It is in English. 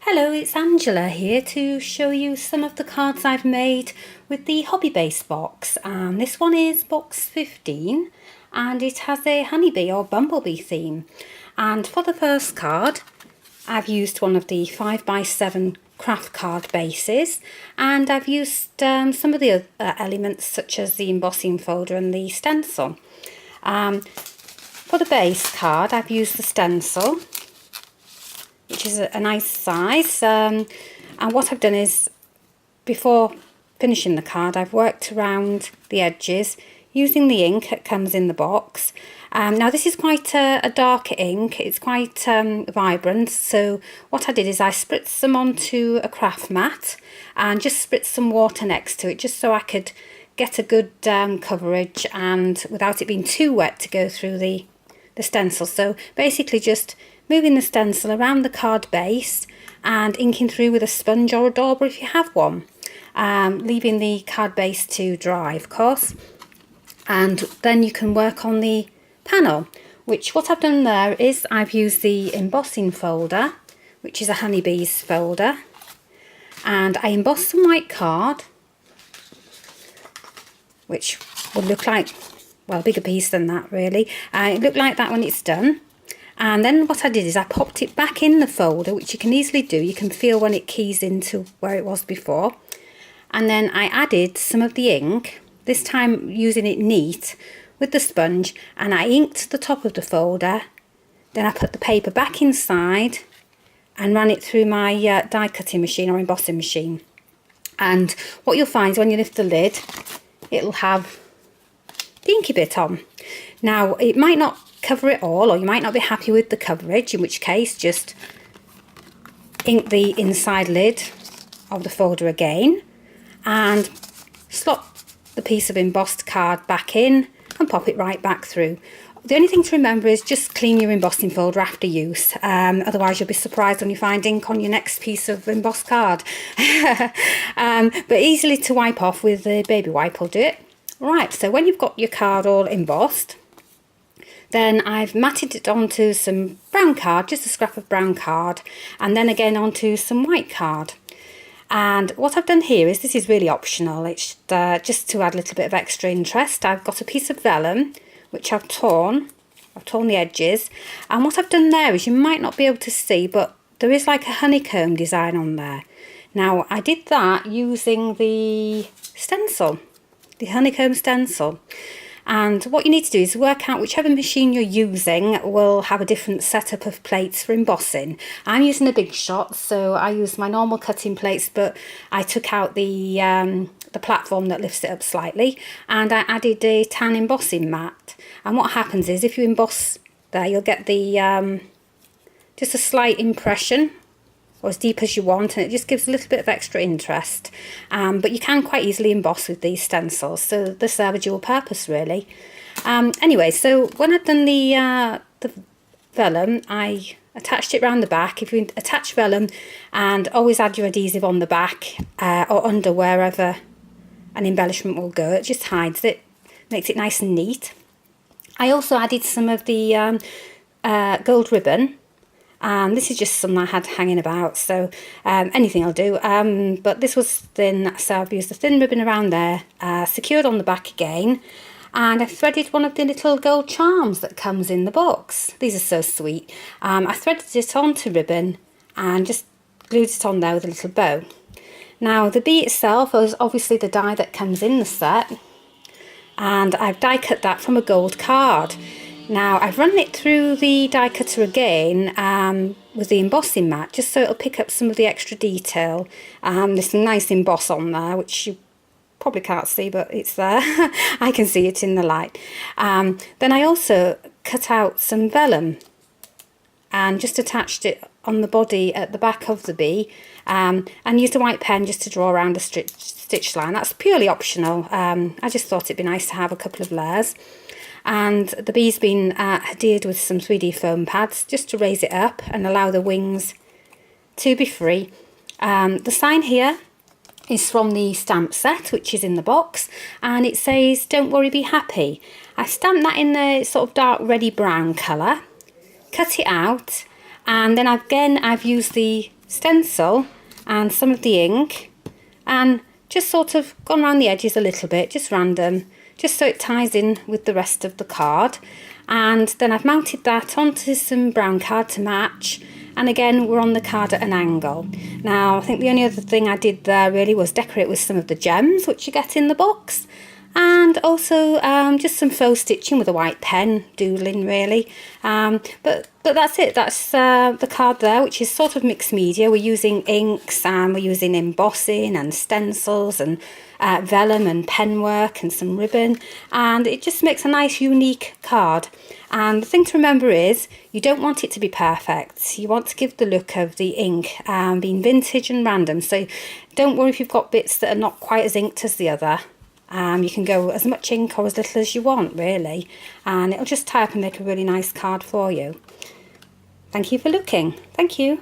Hello, it's Angela here to show you some of the cards I've made with the Hobbybase box. This one is box 15 and it has a honeybee or bumblebee theme. And for the first card, I've used one of the 5x7 craft card bases, and I've used some of the other elements such as the embossing folder and the stencil. For the base card, I've used the stencil, which is a nice size, and what I've done is, before finishing the card, I've worked around the edges using the ink that comes in the box. Now this is quite a darker ink, it's quite vibrant, so what I did is I spritzed some onto a craft mat and just spritzed some water next to it, just so I could get a good coverage and without it being too wet to go through the stencil. So basically just moving the stencil around the card base and inking through with a sponge or a dauber if you have one, leaving the card base to dry, of course, and then you can work on the panel, which what I've done there is I've used the embossing folder, which is a honeybees folder, and I embossed some white card, which would look like, well, a bigger piece than that really. It looked like that when it's done. And then what I did is I popped it back in the folder, which you can easily do. You can feel when it keys into where it was before. And then I added some of the ink, this time using it neat with the sponge, and I inked the top of the folder. Then I put the paper back inside and ran it through my die cutting machine or embossing machine. And what you'll find is when you lift the lid, it'll have the inky bit on. Now it might not cover it all, or you might not be happy with the coverage, in which case just ink the inside lid of the folder again and slot the piece of embossed card back in and pop it right back through. The only thing to remember is just clean your embossing folder after use, otherwise you'll be surprised when you find ink on your next piece of embossed card. But easily to wipe off with the baby wipe will do it. Right, so when you've got your card all embossed, then I've matted it onto some brown card, just a scrap of brown card, and then again onto some white card. And what I've done here is, this is really optional, it's just to add a little bit of extra interest. I've got a piece of vellum which I've torn the edges, and what I've done there is, you might not be able to see, but there is like a honeycomb design on there. Now I did that using the stencil, the honeycomb stencil. And what you need to do is work out whichever machine you're using will have a different setup of plates for embossing. I'm using a Big Shot, so I use my normal cutting plates, but I took out the platform that lifts it up slightly, and I added a tan embossing mat. And what happens is, if you emboss there, you'll get the just a slight impression, or as deep as you want, and it just gives a little bit of extra interest. But you can quite easily emboss with these stencils, so they serve a dual purpose really. Anyway, so when I've done the vellum, I attached it around the back. If you attach vellum, and always add your adhesive on the back or under wherever an embellishment will go, it just hides it, makes it nice and neat. I also added some of the gold ribbon. This is just some I had hanging about, so anything will do, but this was thin, so I've used the thin ribbon around there, secured on the back again, and I threaded one of the little gold charms that comes in the box. These are so sweet. I threaded it onto ribbon and just glued it on there with a little bow. Now the bee itself is obviously the die that comes in the set, and I've die cut that from a gold card. Now I've run it through the die cutter again with the embossing mat, just so it'll pick up some of the extra detail. There's some nice emboss on there, which you probably can't see, but it's there. I can see it in the light. Then I also cut out some vellum and just attached it on the body at the back of the bee, and used a white pen just to draw around a stitch line. That's purely optional. I just thought it'd be nice to have a couple of layers. And the bee's been adhered with some 3D foam pads just to raise it up and allow the wings to be free. The sign here is from the stamp set, which is in the box, and it says "Don't worry, be happy." I stamped that in the sort of dark reddy brown colour, cut it out, and then I've used the stencil and some of the ink and just sort of gone around the edges a little bit, just random, just so it ties in with the rest of the card. And then I've mounted that onto some brown card to match, and again we're on the card at an angle. Now I think the only other thing I did there really was decorate with some of the gems which you get in the box, and also just some faux stitching with a white pen, doodling really. But that's it. That's the card there, which is sort of mixed media. We're using inks and we're using embossing and stencils and vellum and pen work and some ribbon, and it just makes a nice unique card. And the thing to remember is you don't want it to be perfect. You want to give the look of the ink being vintage and random. So don't worry if you've got bits that are not quite as inked as the other. You can go as much ink or as little as you want really, and it'll just tie up and make a really nice card for you. Thank you for looking. Thank you.